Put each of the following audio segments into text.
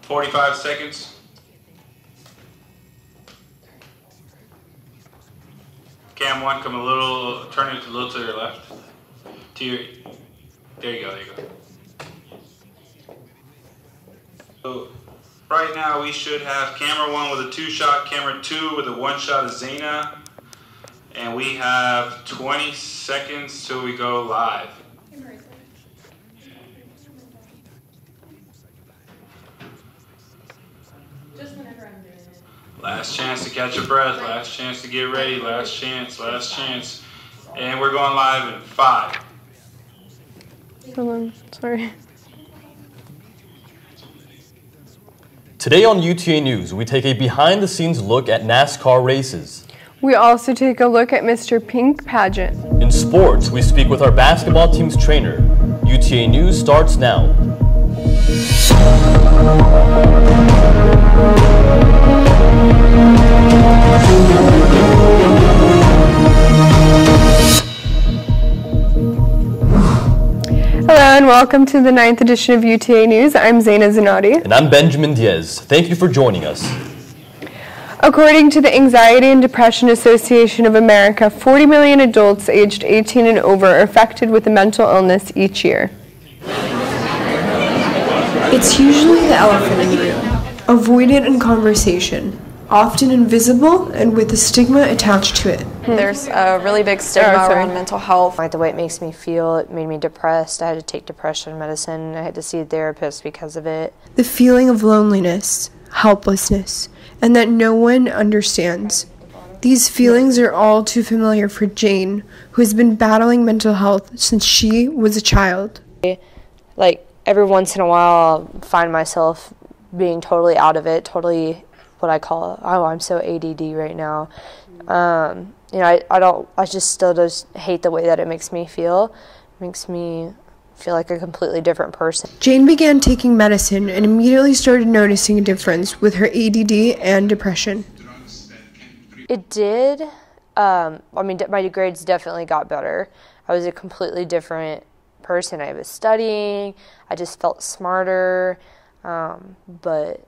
45 seconds. Cam 1, come a little, turn it a little to your left. There you go, there you go. So right now we should have camera 1 with a 2-shot, camera 2 with a 1-shot of Zaina. And we have 20 seconds till we go live. Just whenever I'm doing it. Last chance to catch your breath, last chance to get ready, last chance. And we're going live in 5. Hold on, sorry. Today on UTA News, we take a behind-the-scenes look at NASCAR races. We also take a look at Mr. Pink pageant. In sports, we speak with our basketball team's trainer. UTA News starts now. Hello and welcome to the 9th edition of UTA News. I'm Zaina Zanotti. And I'm Benjamin Diaz. Thank you for joining us. According to the Anxiety and Depression Association of America, 40 million adults aged 18 and over are affected with a mental illness each year. It's usually the elephant in the room, avoided in conversation, often invisible and with a stigma attached to it. There's a really big stigma around mental health. Like the way it makes me feel, it made me depressed. I had to take depression medicine. I had to see a therapist because of it. The feeling of loneliness, helplessness, and that no one understands. These feelings are all too familiar for Jane, who has been battling mental health since she was a child. Like every once in a while, I'll find myself being totally out of it, totally what I call, oh, I'm so ADD right now. You know, I just still just hate the way that it makes me feel. It makes me feel like a completely different person. Jane began taking medicine and immediately started noticing a difference with her ADD and depression. It did. I mean, my grades definitely got better. I was a completely different person. I was studying. I just felt smarter, but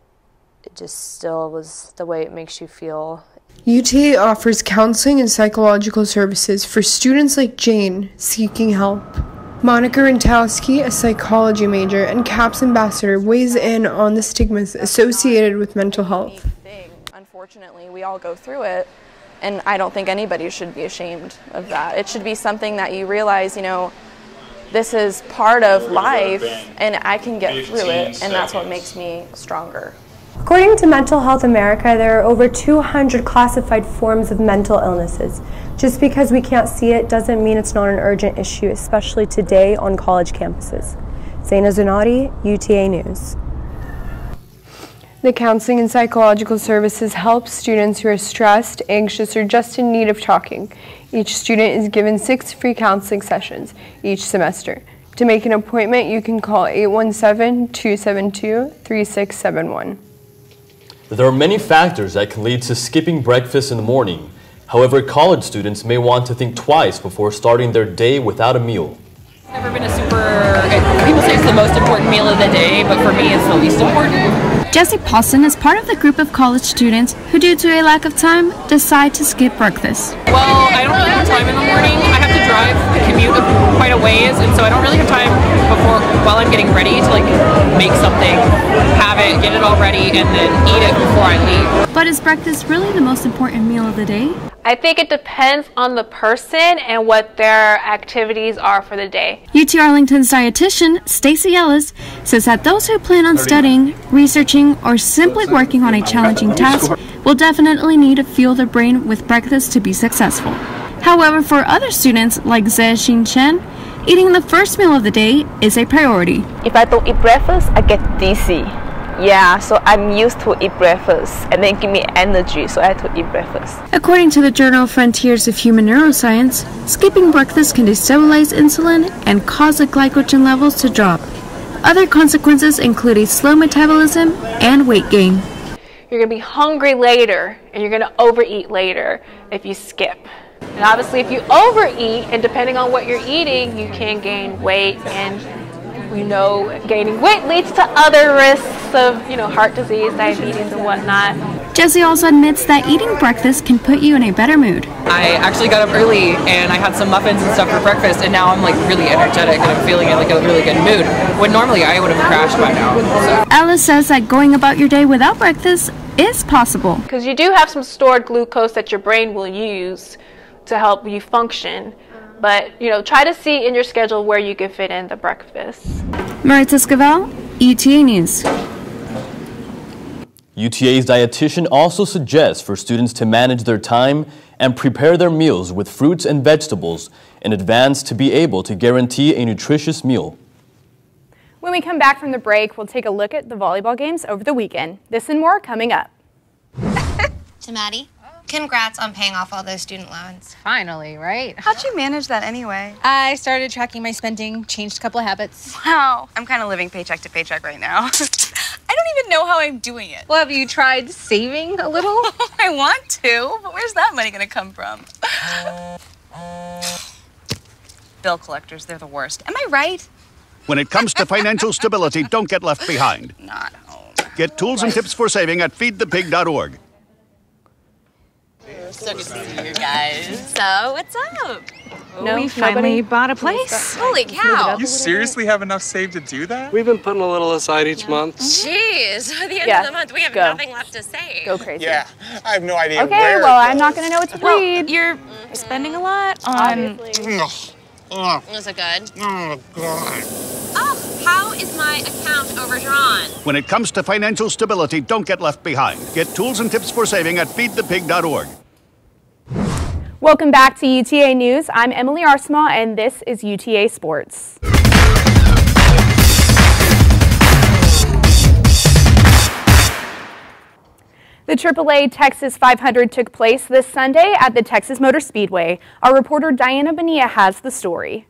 it just still was the way it makes you feel. UTA offers counseling and psychological services for students like Jane seeking help. Monica Rentowski, a psychology major and CAPS ambassador, weighs in on the stigmas associated with mental health. Unfortunately, we all go through it, and I don't think anybody should be ashamed of that. It should be something that you realize, you know, this is part of life, and I can get through it, and that's what makes me stronger. According to Mental Health America, there are over 200 classified forms of mental illnesses. Just because we can't see it doesn't mean it's not an urgent issue, especially today on college campuses. Zaina Zanotti, UTA News. The counseling and psychological services help students who are stressed, anxious, or just in need of talking. Each student is given 6 free counseling sessions each semester. To make an appointment, you can call 817-272-3671. There are many factors that can lead to skipping breakfast in the morning. However, college students may want to think twice before starting their day without a meal. Never been people say it's the most important meal of the day, but for me it's the least important. Jessie Paulson is part of the group of college students who, due to a lack of time, decide to skip breakfast. Well, I don't really have time in the morning. I have to drive, commute quite a ways, and so I don't really have time while I'm getting ready to make something, have it, get it all ready, and then eat it before I leave. But is breakfast really the most important meal of the day? I think it depends on the person and what their activities are for the day. UT Arlington's dietitian, Stacey Ellis, says that those who plan on studying, researching, or simply working on a challenging task will definitely need to fuel their brain with breakfast to be successful. However, for other students like Zhe Xin Chen, eating the first meal of the day is a priority. If I don't eat breakfast, I get dizzy. Yeah, so I'm used to eat breakfast and then give me energy, so I have to eat breakfast. According to the journal Frontiers of Human Neuroscience, skipping breakfast can destabilize insulin and cause the glycogen levels to drop. Other consequences include a slow metabolism and weight gain. You're going to be hungry later, and you're going to overeat later if you skip. And obviously if you overeat, and depending on what you're eating, you can gain weight and We know gaining weight leads to other risks of, heart disease, diabetes, and whatnot. Jessie also admits that eating breakfast can put you in a better mood. I actually got up early and I had some muffins and stuff for breakfast, and now I'm like really energetic and I'm feeling in like a really good mood, when normally I would have crashed by now. So. Alice says that going about your day without breakfast is possible. Because you do have some stored glucose that your brain will use to help you function. But, try to see in your schedule where you can fit in the breakfast. Maritza Scavel, UTA News. UTA's dietitian also suggests for students to manage their time and prepare their meals with fruits and vegetables in advance to be able to guarantee a nutritious meal. When we come back from the break, we'll take a look at the volleyball games over the weekend. This and more coming up. To Maddie, congrats on paying off all those student loans. Finally, right? How'd you manage that anyway? I started tracking my spending, changed a couple of habits. Wow, I'm kind of living paycheck to paycheck right now. I don't even know how I'm doing it. Well, have you tried saving a little? I want to, but where's that money gonna come from? Bill collectors, they're the worst. Am I right? When it comes to financial stability, don't get left behind. Not home. Get tools and tips for saving at feedthepig.org. So good to see you guys. So, what's up? We finally bought a place. Holy cow. You seriously have enough saved to do that? We've been putting a little aside each month. Jeez, at the end of the month, we have nothing left to save. Go crazy. Yeah, I have no idea Okay, where well, I'm not going to know what to read. You're spending a lot on... Is it good? Oh, God. Oh, how is my account overdrawn? When it comes to financial stability, don't get left behind. Get tools and tips for saving at feedthepig.org. Welcome back to UTA News. I'm Emily Arsma, and this is UTA Sports. The AAA Texas 500 took place this Sunday at the Texas Motor Speedway. Our reporter Diana Bonilla has the story.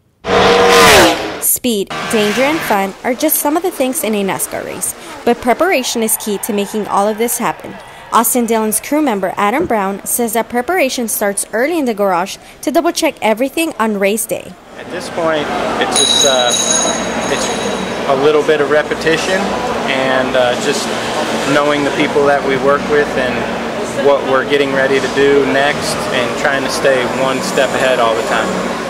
Speed, danger, and fun are just some of the things in a NASCAR race, but preparation is key to making all of this happen. Austin Dillon's crew member Adam Brown says that preparation starts early in the garage to double-check everything on race day. At this point, it's just it's a little bit of repetition and just knowing the people that we work with and what we're getting ready to do next and trying to stay one step ahead all the time.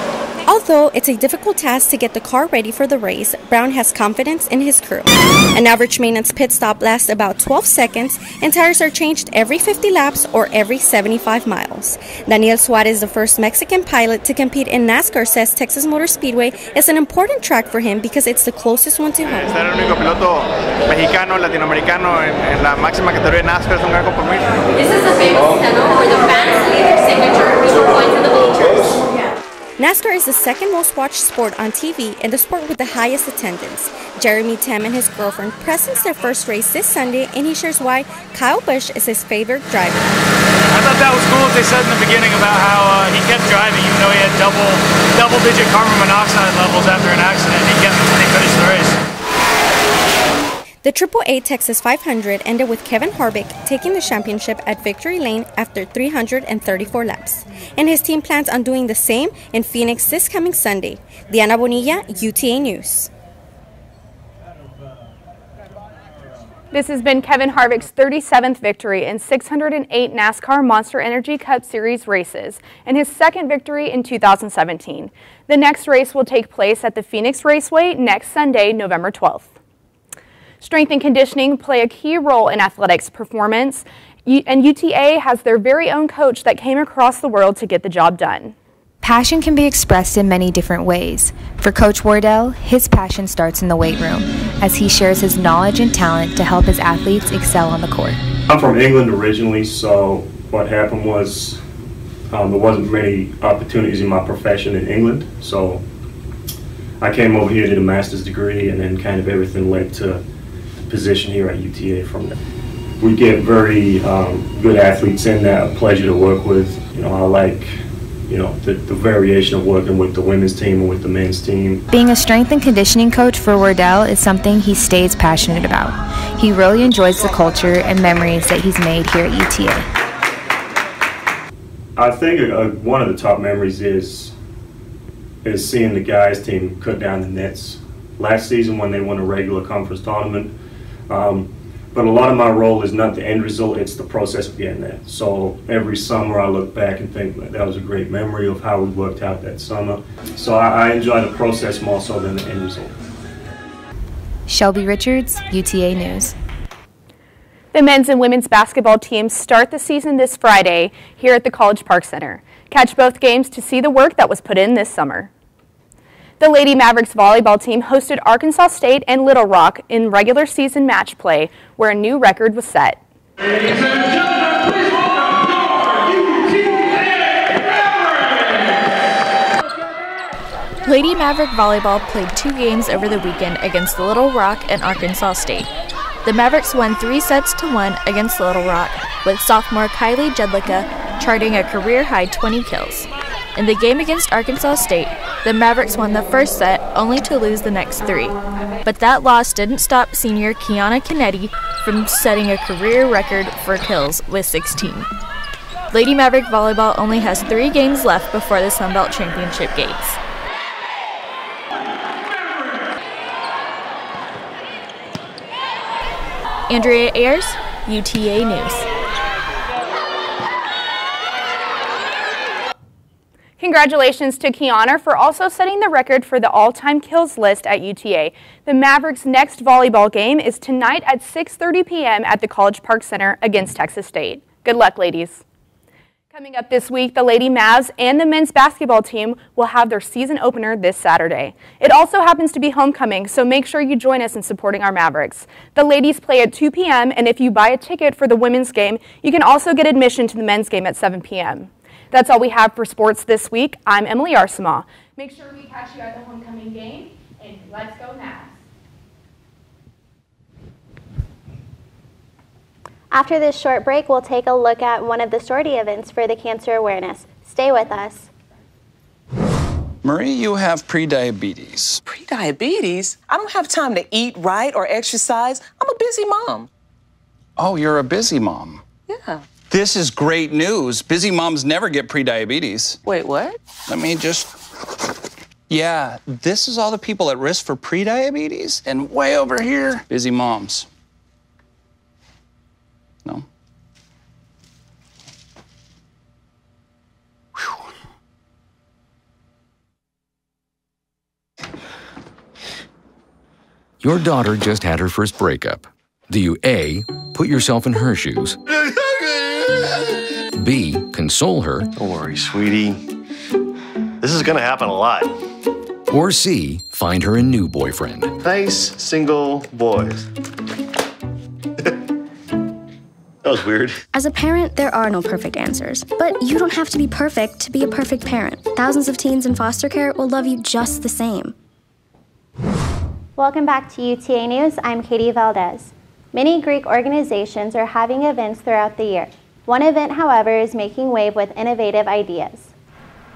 Although it's a difficult task to get the car ready for the race, Brown has confidence in his crew. An average maintenance pit stop lasts about 12 seconds, and tires are changed every 50 laps or every 75 miles. Daniel Suarez, the first Mexican pilot to compete in NASCAR, says Texas Motor Speedway is an important track for him because it's the closest one to home. Estar el único piloto mexicano, latinoamericano en la máxima categoría de NASCAR es un gran compromiso. This is the famous tunnel where the fans leave their signature before going to the bleachers. NASCAR is the second most watched sport on TV and the sport with the highest attendance. Jeremy Tam and his girlfriend presents their first race this Sunday, and he shares why Kyle Busch is his favorite driver. I thought that was cool what they said in the beginning about how he kept driving even though he had double-digit carbon monoxide levels after an accident. He kept until he finished the race. The AAA Texas 500 ended with Kevin Harvick taking the championship at Victory Lane after 334 laps. And his team plans on doing the same in Phoenix this coming Sunday. Diana Bonilla, UTA News. This has been Kevin Harvick's 37th victory in 608 NASCAR Monster Energy Cup Series races and his second victory in 2017. The next race will take place at the Phoenix Raceway next Sunday, November 12th. Strength and conditioning play a key role in athletics performance, and UTA has their very own coach that came across the world to get the job done. Passion can be expressed in many different ways. For Coach Wardell, his passion starts in the weight room, as he shares his knowledge and talent to help his athletes excel on the court. I'm from England originally, so what happened was there wasn't many opportunities in my profession in England, so I came over here, did a master's degree, and then kind of everything led to position here at UTA from there. We get very good athletes in there, a pleasure to work with. You know, I like, you know, the variation of working with the women's team and with the men's team. Being a strength and conditioning coach for Wardell is something he stays passionate about. He really enjoys the culture and memories that he's made here at UTA. I think one of the top memories is seeing the guys team cut down the nets last season when they won a regular conference tournament. But a lot of my role is not the end result, it's the process of getting there. So every summer I look back and think that was a great memory of how we worked out that summer. So I enjoy the process more so than the end result. Shelby Richards, UTA News. The men's and women's basketball teams start the season this Friday here at the College Park Center. Catch both games to see the work that was put in this summer. The Lady Mavericks volleyball team hosted Arkansas State and Little Rock in regular season match play, where a new record was set. Lady Maverick volleyball played 2 games over the weekend against Little Rock and Arkansas State. The Mavericks won 3-1 against Little Rock, with sophomore Kylie Jedlicka charting a career-high 20 kills. In the game against Arkansas State, the Mavericks won the first set, only to lose the next 3. But that loss didn't stop senior Kiana Kennedy from setting a career record for kills with 16. Lady Maverick volleyball only has 3 games left before the Sunbelt Championship gates. Andrea Ayers, UTA News. Congratulations to Kiana for also setting the record for the all-time kills list at UTA. The Mavericks' next volleyball game is tonight at 6:30 p.m. at the College Park Center against Texas State. Good luck, ladies. Coming up this week, the Lady Mavs and the men's basketball team will have their season opener this Saturday. It also happens to be homecoming, so make sure you join us in supporting our Mavericks. The ladies play at 2 p.m., and if you buy a ticket for the women's game, you can also get admission to the men's game at 7 p.m. That's all we have for sports this week. I'm Emily Arsama. Make sure we catch you at the homecoming game, and let's go Mavs. After this short break, we'll take a look at one of the sorority events for the cancer awareness. Stay with us. Marie, you have prediabetes. Prediabetes? I don't have time to eat right or exercise. I'm a busy mom. Oh, you're a busy mom. Yeah. This is great news. Busy moms never get prediabetes. Wait, what? Let me just... Yeah, this is all the people at risk for prediabetes, and way over here, busy moms. No? Whew. Your daughter just had her first breakup. Do you A, put yourself in her shoes? B, console her? Don't worry, sweetie. This is gonna happen a lot. Or C, find her a new boyfriend? Nice, single boys. That was weird. As a parent, there are no perfect answers. But you don't have to be perfect to be a perfect parent. Thousands of teens in foster care will love you just the same. Welcome back to UTA News. I'm Katie Valdez. Many Greek organizations are having events throughout the year. One event, however, is making wave with innovative ideas.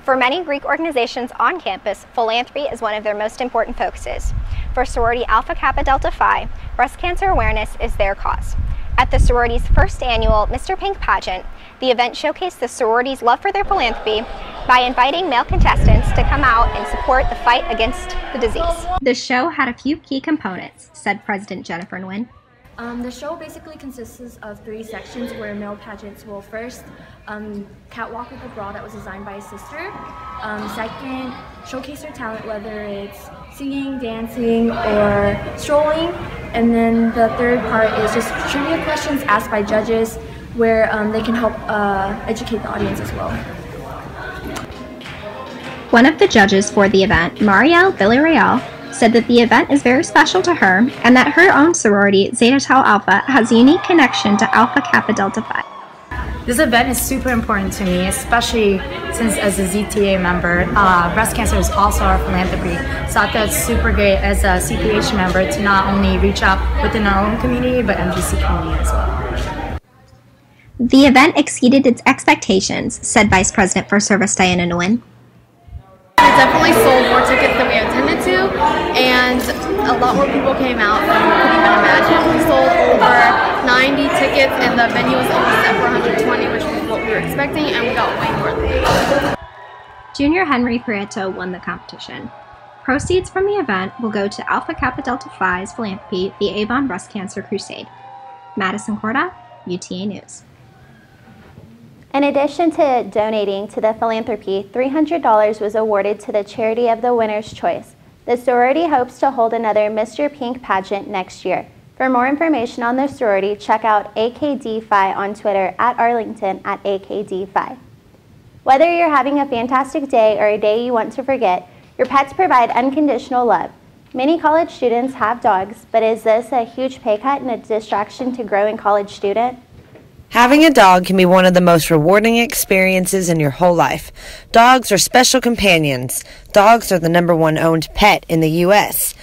For many Greek organizations on campus, philanthropy is one of their most important focuses. For sorority Alpha Kappa Delta Phi, breast cancer awareness is their cause. At the sorority's first annual Mr. Pink pageant, the event showcased the sorority's love for their philanthropy by inviting male contestants to come out and support the fight against the disease. The show had a few key components, said President Jennifer Nguyen. The show basically consists of 3 sections where male pageants will first catwalk with a bra that was designed by his sister. Second, showcase their talent, whether it's singing, dancing, or strolling. And then the third part is just trivia questions asked by judges where they can help educate the audience as well. One of the judges for the event, Marielle Villarreal, said that the event is very special to her and that her own sorority, Zeta Tau Alpha, has a unique connection to Alpha Kappa Delta Phi. This event is super important to me, especially since as a ZTA member, breast cancer is also our philanthropy. So I thought it's super great as a CPH member to not only reach out within our own community, but MGC community as well. The event exceeded its expectations, said Vice President for Service Diana Nguyen. We definitely sold more tickets than we intended to, and a lot more people came out than we could even imagine. We sold over 90 tickets, and the venue was only set for 120, which was what we were expecting, and we got way more than that. Junior Henry Prieto won the competition. Proceeds from the event will go to Alpha Kappa Delta Phi's philanthropy, the Avon Breast Cancer Crusade. Madison Corda, UTA News. In addition to donating to the philanthropy, $300 was awarded to the charity of the winner's choice. The sorority hopes to hold another Mr. Pink pageant next year. For more information on the sorority, check out AKD Phi on Twitter at Arlington at AKD Phi. Whether you're having a fantastic day or a day you want to forget, your pets provide unconditional love. Many college students have dogs, but is this a huge pay cut and a distraction to growing college student? Having a dog can be one of the most rewarding experiences in your whole life. Dogs are special companions. Dogs are the #1 owned pet in the U.S.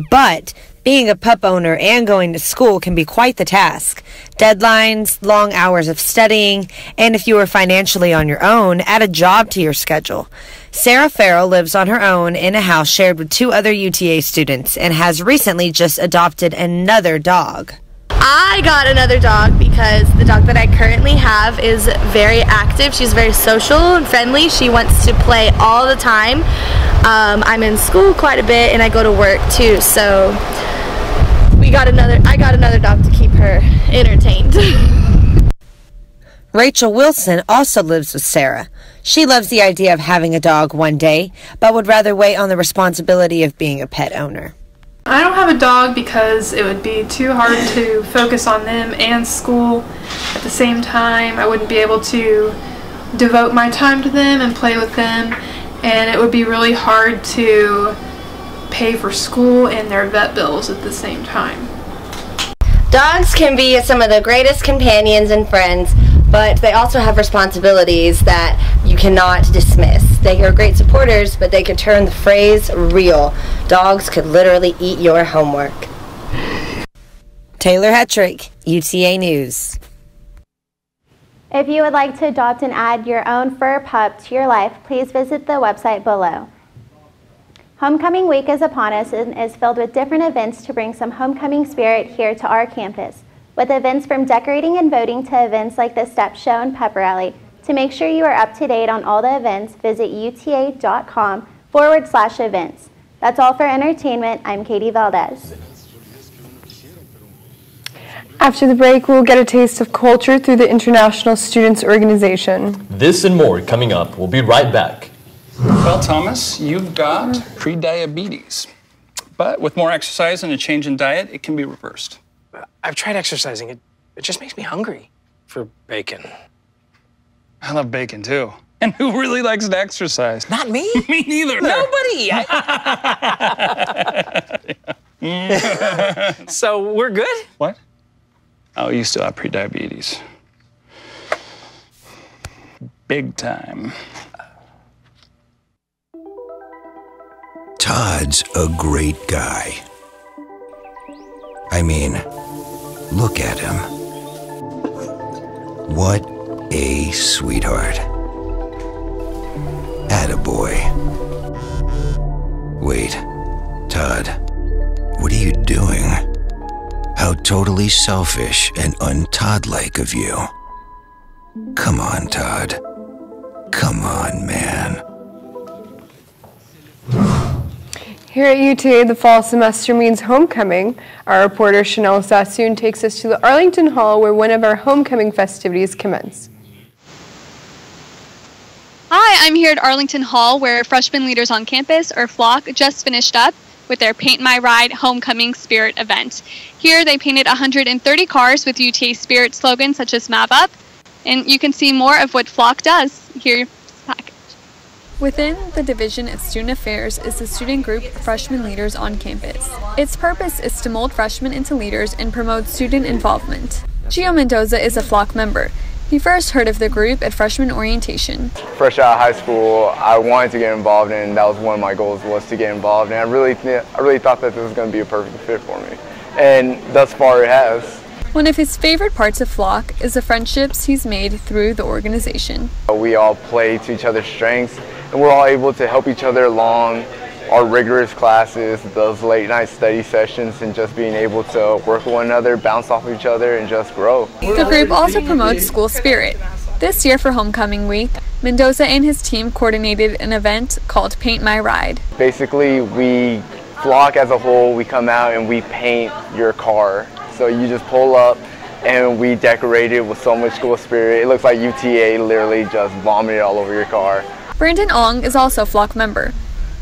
But being a pup owner and going to school can be quite the task. Deadlines, long hours of studying, and if you are financially on your own, add a job to your schedule. Sarah Farrell lives on her own in a house shared with 2 other UTA students and has recently just adopted another dog. I got another dog because the dog that I currently have is very active. She's very social and friendly. She wants to play all the time. I'm in school quite a bit and I go to work too, so I got another dog to keep her entertained. Rachel Wilson also lives with Sarah. She loves the idea of having a dog one day, but would rather wait on the responsibility of being a pet owner. I don't have a dog because it would be too hard to focus on them and school at the same time. I wouldn't be able to devote my time to them and play with them, and it would be really hard to pay for school and their vet bills at the same time. Dogs can be some of the greatest companions and friends, but they also have responsibilities that you cannot dismiss. They are great supporters, but they could turn the phrase real. Dogs could literally eat your homework. Taylor Hetrick, UTA News. If you would like to adopt and add your own fur pup to your life, please visit the website below. Homecoming week is upon us and is filled with different events to bring some homecoming spirit here to our campus, with events from decorating and voting to events like the Step Show and Pep Rally. To make sure you are up to date on all the events, visit uta.com/events. That's all for entertainment. I'm Katie Valdez. After the break, we'll get a taste of culture through the International Students Organization. This and more coming up. We'll be right back. Well, Thomas, you've got pre-diabetes. But with more exercise and a change in diet, it can be reversed. I've tried exercising. It just makes me hungry for bacon. I love bacon, too. And who really likes to exercise? Not me. Me neither. Nobody. So we're good? What? Oh, you still have pre-diabetes. Big time. Todd's a great guy. I mean, look at him. What a sweetheart. Attaboy. Wait, Todd, what are you doing? How totally selfish and un-Todd-like of you. Come on, Todd. Come on, man. Here at UTA, the fall semester means homecoming. Our reporter Chanel Sassoon takes us to the Arlington Hall where one of our homecoming festivities commence. Hi, I'm here at Arlington Hall where freshman leaders on campus, or FLOC, just finished up with their Paint My Ride Homecoming Spirit event. Here they painted 130 cars with UTA Spirit slogans such as Mav Up, and you can see more of what FLOC does here. Within the Division of Student Affairs is the student group Freshman Leaders on Campus. Its purpose is to mold freshmen into leaders and promote student involvement. Gio Mendoza is a FLOC member. He first heard of the group at freshman orientation. Fresh out of high school, I wanted to get involved, and that was one of my goals, was to get involved. And I really thought that this was going to be a perfect fit for me. And thus far it has. One of his favorite parts of FLOC is the friendships he's made through the organization. We all play to each other's strengths, and we're all able to help each other along our rigorous classes, those late night study sessions, and just being able to work with one another, bounce off each other, and just grow. The group also promotes school spirit. This year for Homecoming Week, Mendoza and his team coordinated an event called Paint My Ride. Basically, we flock as a whole, we come out and we paint your car. So you just pull up and we decorate it with so much school spirit. It looks like UTA literally just vomited all over your car. Brandon Ong is also a flock member.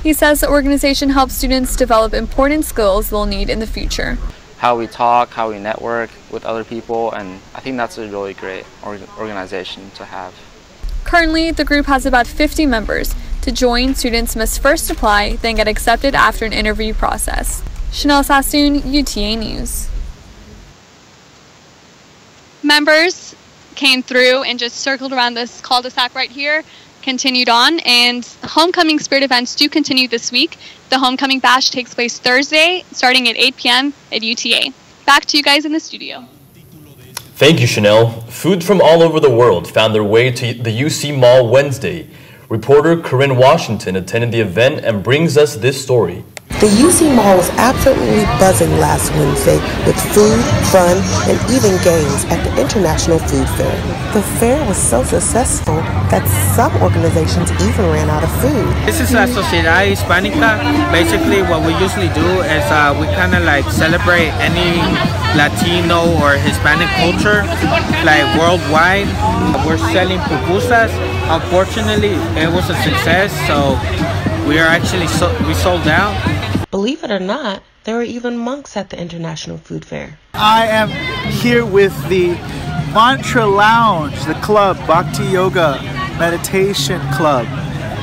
He says the organization helps students develop important skills they'll need in the future. How we talk, how we network with other people, and I think that's a really great organization to have. Currently, the group has about 50 members. To join, students must first apply, then get accepted after an interview process. Chanel Sassoon, UTA News. Members came through and just circled around this cul-de-sac right here, continued on, and Homecoming Spirit events do continue this week. The Homecoming Bash takes place Thursday, starting at 8 p.m. at UTA. Back to you guys in the studio. Thank you, Chanel. Food from all over the world found their way to the UC Mall Wednesday. Reporter Corinne Washington attended the event and brings us this story. The UC Mall was absolutely buzzing last Wednesday with food, fun, and even games at the International Food Fair. The fair was so successful that some organizations even ran out of food. This is La Sociedad Hispánica. Basically, what we usually do is we kind of like celebrate any Latino or Hispanic culture, like worldwide. We're selling pupusas. Unfortunately, it was a success, so we are actually we sold out. Believe it or not, there were even monks at the International Food Fair. I am here with the Mantra Lounge, the club, Bhakti Yoga Meditation Club.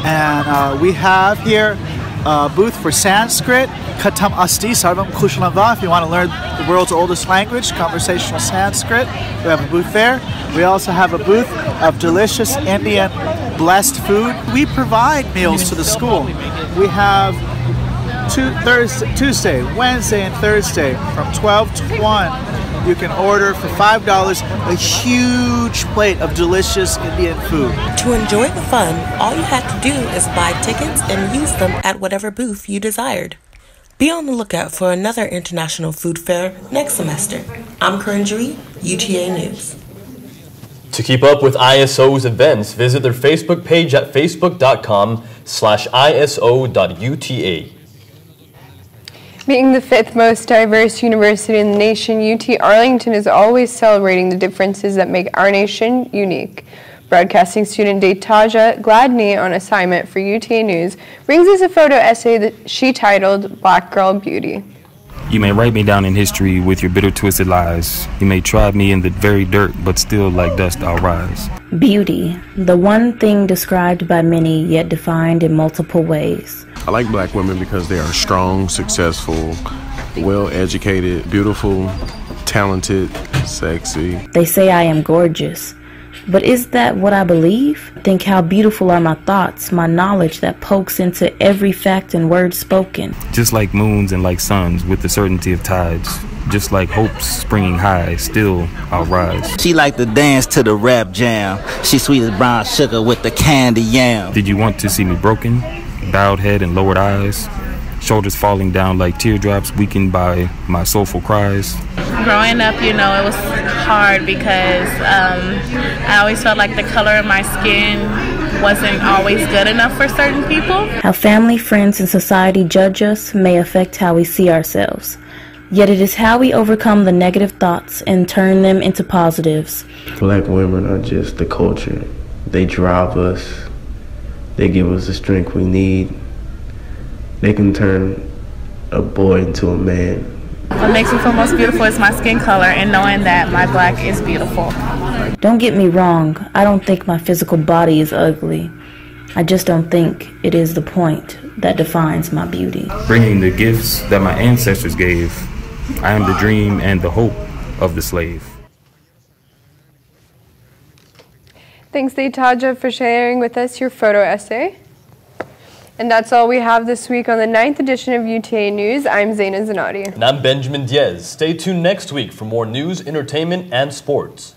And we have here a booth for Sanskrit, Katam Asti Sarvam Kushalava, if you want to learn the world's oldest language, conversational Sanskrit. We have a booth there. We also have a booth of delicious Indian blessed food. We provide meals to the school. We have Tuesday, Wednesday, and Thursday from 12 to 1. You can order for $5 a huge plate of delicious Indian food. To enjoy the fun, all you have to do is buy tickets and use them at whatever booth you desired. Be on the lookout for another International Food Fair next semester. I'm Corinne Jury, UTA News. To keep up with ISO's events, visit their Facebook page at facebook.com/iso.uta. Being the 5th most diverse university in the nation, UT Arlington is always celebrating the differences that make our nation unique. Broadcasting student Dataja Gladney, on assignment for UTA News, brings us a photo essay that she titled Black Girl Beauty. You may write me down in history with your bitter, twisted lies. You may trod me in the very dirt, but still like dust I'll rise. Beauty, the one thing described by many, yet defined in multiple ways. I like black women because they are strong, successful, well-educated, beautiful, talented, sexy. They say I am gorgeous. But is that what I believe? Think how beautiful are my thoughts, my knowledge that pokes into every fact and word spoken. Just like moons and like suns with the certainty of tides. Just like hopes springing high, still I'll rise. She like to dance to the rap jam. She sweet as brown sugar with the candy yam. Did you want to see me broken? Bowed head and lowered eyes. Shoulders falling down like teardrops weakened by my soulful cries. Growing up, it was hard because I always felt like the color of my skin wasn't always good enough for certain people. How family, friends, and society judge us may affect how we see ourselves. Yet it is how we overcome the negative thoughts and turn them into positives. Black women are just the culture. They drive us. They give us the strength we need. They can turn a boy into a man. What makes me feel most beautiful is my skin color and knowing that my black is beautiful. Don't get me wrong, I don't think my physical body is ugly. I just don't think it is the point that defines my beauty. Bringing the gifts that my ancestors gave, I am the dream and the hope of the slave. Thanks, Dataja, for sharing with us your photo essay. And that's all we have this week on the 9th edition of UTA News. I'm Zaina Zanotti. And I'm Benjamin Diaz. Stay tuned next week for more news, entertainment, and sports.